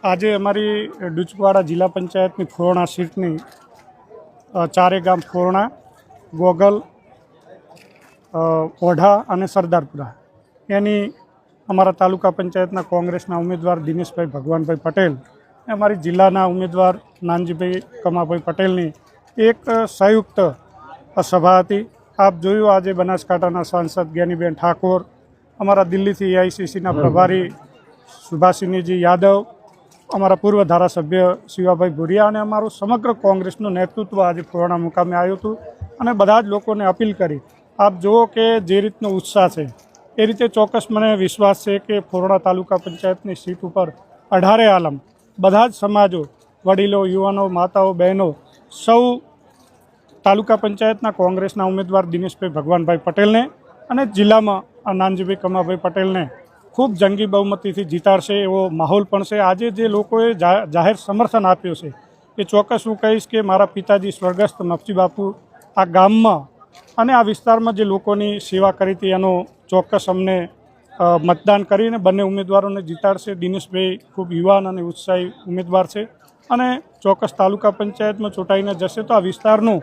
આજે અમારી ડુચકવાડા જિલ્લા પંચાયતની ફોરણા સીટની ચારે ગામ ફોરણા, ગોગલ, ઓઢા અને સરદારપુરા એની અમારા તાલુકા પંચાયતના કોંગ્રેસના ઉમેદવાર દિનેશભાઈ ભગવાનભાઈ પટેલ, અમારી જિલ્લાના ઉમેદવાર નાનજીભાઈ કમાભાઈ પટેલની એક સંયુક્ત સભા હતી. આપ જોયું આજે બનાસકાંઠાના સાંસદ જ્ઞાનીબેન ઠાકોર, અમારા દિલ્હીથી એઆઈસીસીના પ્રભારી સુભાષિનીજી યાદવ, અમારા પૂર્વ ધારાસભ્ય શિવાભાઈ ભુરિયા અને અમારું સમગ્ર કોંગ્રેસનું નેતૃત્વ આજે ફોરણા મુકામે આવ્યું હતું અને બધા જ લોકોને અપીલ કરી. આપ જુઓ કે જે રીતનો ઉત્સાહ છે એ રીતે ચોક્કસ મને વિશ્વાસ છે કે ફોરણા તાલુકા પંચાયતની સીટ ઉપર 18 આલમ બધા જ સમાજો, વડીલો, યુવાનો, માતાઓ, બહેનો સૌ તાલુકા પંચાયતના કોંગ્રેસના ઉમેદવાર દિનેશભાઈ ભગવાનભાઈ પટેલને અને જિલ્લામાં નાનજીભાઈ કમાભાઈ પટેલને ખૂબ જંગી બહુમતીથી જીતાડશે એવો માહોલ પણ છે. આજે જે લોકોએ જાહેર સમર્થન આપ્યું છે એ ચોક્કસ હું કહીશ કે મારા પિતાજી સ્વર્ગસ્થ નફજી બાપુ આ ગામમાં અને આ વિસ્તારમાં જે લોકોની સેવા કરી હતી એનો ચોક્કસ અમને મતદાન કરીને બંને ઉમેદવારોને જીતાડશે. દિનેશભાઈ ખૂબ યુવાન અને ઉત્સાહી ઉમેદવાર છે અને ચોક્કસ તાલુકા પંચાયતમાં ચૂંટાઈને જશે તો આ વિસ્તારનું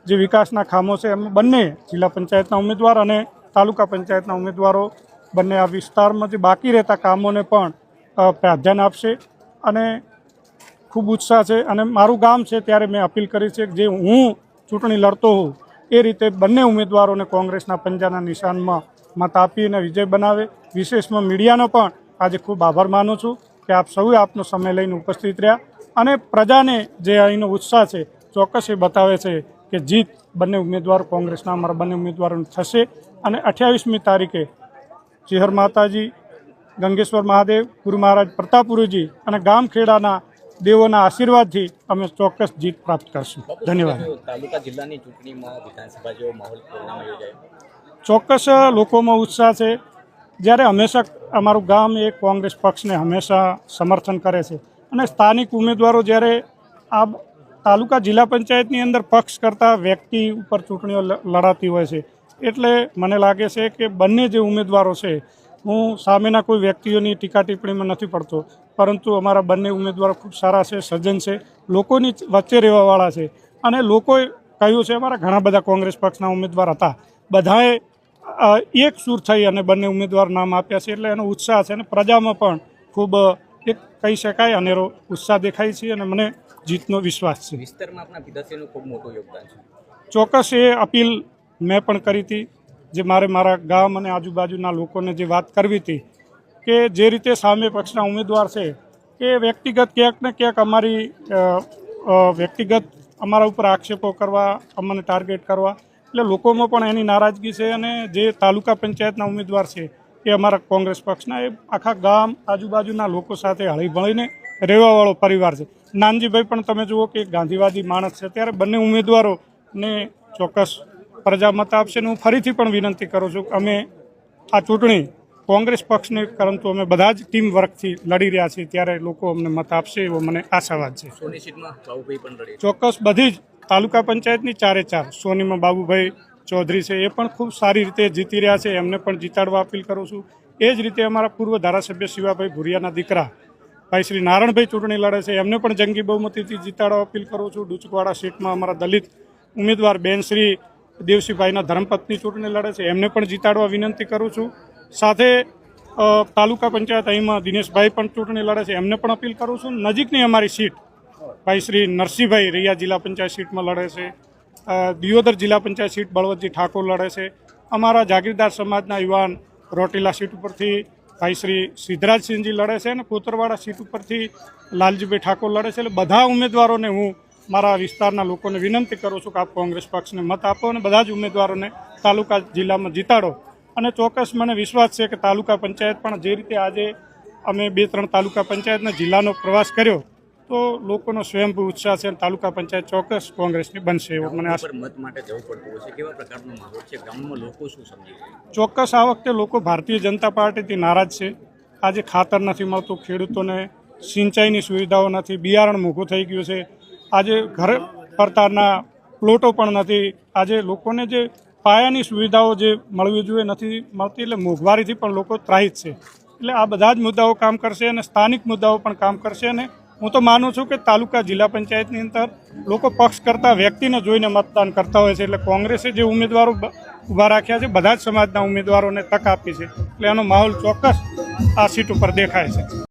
જે વિકાસના ખામો છે એમાં બંને જિલ્લા પંચાયતના ઉમેદવાર અને તાલુકા પંચાયતના ઉમેદવારો બંને આ વિસ્તારમાં જે બાકી રહેતા કામોને પણ પ્રાધાન્ય આપશે અને ખૂબ ઉત્સાહ છે. અને મારું ગામ છે ત્યારે મેં અપીલ કરી છે કે જે હું ચૂંટણી લડતો હોઉં એ રીતે બંને ઉમેદવારોને કોંગ્રેસના પંજાના નિશાનમાં મત આપીને વિજય બનાવે. વિશેષમાં મીડિયાનો પણ આજે ખૂબ આભાર માનું છું કે આપ સૌએ આપનો સમય લઈને ઉપસ્થિત રહ્યા અને પ્રજાને જે અહીંનો ઉત્સાહ છે ચોક્કસ એ બતાવે છે કે જીત બંને ઉમેદવારો કોંગ્રેસના અમારા બંને ઉમેદવારોને થશે. અને 28મી તારીખે ચેહર માતાજી, ગંગેશ્વર મહાદેવ, ગુરુ મહારાજ પ્રતાપપુરીજી અને ગામખેડાના દેવોના આશીર્વાદથી અમે ચોક્કસ જીત પ્રાપ્ત કરશું. ધન્યવાદ. તાલુકા જિલ્લાની ચૂંટણીમાં વિધાનસભા જેવો માહોલ ચોક્કસ લોકોમાં ઉત્સાહ છે. જ્યારે હંમેશા અમારું ગામ એ કોંગ્રેસ પક્ષને હંમેશા સમર્થન કરે છે અને સ્થાનિક ઉમેદવારો જ્યારે આ તાલુકા જિલ્લા પંચાયતની અંદર પક્ષ કરતાં વ્યક્તિ ઉપર ચૂંટણીઓ લડાતી હોય છે એટલે મને લાગે છે કે બંને જે ઉમેદવારો છે, હું સામેના કોઈ વ્યક્તિઓની ટીકા ટિપ્પણીમાં નથી પડતો, પરંતુ અમારા બંને ઉમેદવારો ખૂબ સારા છે, સજ્જન છે, લોકોની વચ્ચે રહેવાવાળા છે અને લોકોએ કહ્યું છે, અમારા ઘણા બધા કોંગ્રેસ પક્ષના ઉમેદવાર હતા, બધાએ એક સૂર થઈ અને બંને ઉમેદવાર નામ આપ્યા છે એટલે એનો ઉત્સાહ છે અને પ્રજામાં પણ ખૂબ એક કહી શકાય અનેરો ઉત્સાહ દેખાય છે અને મને જીતનો વિશ્વાસ છે. વિસ્તારમાં આપણા પિતાશ્રીનું ખૂબ મોટું યોગદાન છે. ચોક્કસ એ અપીલ મેં પણ કરી હતી, જે મારા ગામ અને આજુબાજુના લોકોને જે વાત કરવી હતી કે જે રીતે સામે પક્ષના ઉમેદવાર છે કે વ્યક્તિગત ક્યાંક ને ક્યાંક અમારી વ્યક્તિગત અમારા ઉપર આક્ષેપો કરવા, અમને ટાર્ગેટ કરવા, એટલે લોકોમાં પણ એની નારાજગી છે. અને જે તાલુકા પંચાયતના ઉમેદવાર છે એ અમારા કોંગ્રેસ પક્ષના એ આખા ગામ આજુબાજુના લોકો સાથે હળીભળીને રહેવાવાળો પરિવાર છે. નાનજીભાઈ પણ તમે જુઓ કે ગાંધીવાદી માણસ છે, ત્યારે બંને ઉમેદવારોને ચોક્કસ પ્રજા મત આપશે. હું ફરીથી પણ વિનંતી કરું છું કે અમે આ ચૂંટણી કોંગ્રેસ પક્ષને પરંતુ અમે બધા જ ટીમ વર્કથી લડી રહ્યા છીએ, ત્યારે લોકો અમને મત આપશે એવો મને આશાવાદ છે. સોની સીટમાં બાબુભાઈ પણ લડે. ચોક્કસ બધી જ તાલુકા પંચાયતની 4 સોનીમાં બાબુભાઈ ચૌધરી છે એ પણ ખૂબ સારી રીતે જીતી રહ્યા છે, એમને પણ જીતાડવા અપીલ કરું છું. એ જ રીતે અમારા પૂર્વ ધારાસભ્ય શિવાભાઈ ભુરિયાના દીકરા ભાઈ શ્રી નારણભાઈ ચૂંટણી લડે છે, એમને પણ જંગી બહુમતીથી જીતાડવા અપીલ કરું છું. ડુચકવાડા સીટમાં અમારા દલિત ઉમેદવાર બેન શ્રી દેવસીભાઈના ધર્મપત્ની ચૂંટણી લડે છે, એમને પણ જીતાડવા વિનંતી કરું છું. સાથે તાલુકા પંચાયત અહીંમાં દિનેશભાઈ પણ ચૂંટણી લડે છે, એમને પણ અપીલ કરું છું. નજીકની અમારી સીટ ભાઈ શ્રી નરસિંહભાઈ રૈયા જિલ્લા પંચાયત સીટમાં લડે છે, દિયોદર જિલ્લા પંચાયત સીટ બળવંતજી ઠાકોર લડે છે, અમારા જાગીરદાર સમાજના યુવાન રોટીલા સીટ ઉપરથી ભાઈ શ્રી સિદ્ધરાજસિંહજી લડે છે અને કોતરવાડા સીટ ઉપરથી લાલજીભાઈ ઠાકોર લડે છે. એટલે બધા ઉમેદવારોને હું મારા વિસ્તારના લોકોને વિનંતી કરું છું કે આપ કોંગ્રેસ પક્ષને મત આપો અને બધા જ ઉમેદવારોને તાલુકા જિલ્લામાં જીતાડો. અને ચોક્કસ મને વિશ્વાસ છે કે તાલુકા પંચાયત પણ જે રીતે આજે અમે 2-3 તાલુકા પંચાયતના જિલ્લાનો પ્રવાસ કર્યો તો લોકોનો સ્વયંભૂ ઉત્સાહ છે અને તાલુકા પંચાયત ચોક્કસ કોંગ્રેસની બનશે એવો મને આશા. મત માટે જવું પડતું હોય છે, કેવા પ્રકારનો માહોલ છે ગામમાં, લોકો શું સમજે? ચોક્કસ આ વખતે લોકો ભારતીય જનતા પાર્ટીથી નારાજ છે. આજે ખાતર નથી મળતું, ખેડૂતોને સિંચાઈની સુવિધાઓ નથી, બિયારણ મોંઘું થઈ ગયું છે, આજે ઘર પડતારના પ્લોટો પણ નથી, આજે લોકોને જે પાયાની સુવિધાઓ જે મળવી જોઈએ નથી મળતી, એટલે મોંઘવારીથી પણ લોકો ત્રાહિત છે. એટલે આ બધા જ મુદ્દાઓ કામ કરશે અને સ્થાનિક મુદ્દાઓ પણ કામ કરશે. અને હું તો માનું છું કે તાલુકા જિલ્લા પંચાયતની અંદર લોકો પક્ષ કરતાં વ્યક્તિને જોઈને મતદાન કરતા હોય છે. એટલે કોંગ્રેસે જે ઉમેદવારો ઊભા રાખ્યા છે બધા જ સમાજના ઉમેદવારોને તક આપી છે. એટલે આનો માહોલ ચોક્કસ આ સીટ ઉપર દેખાય છે.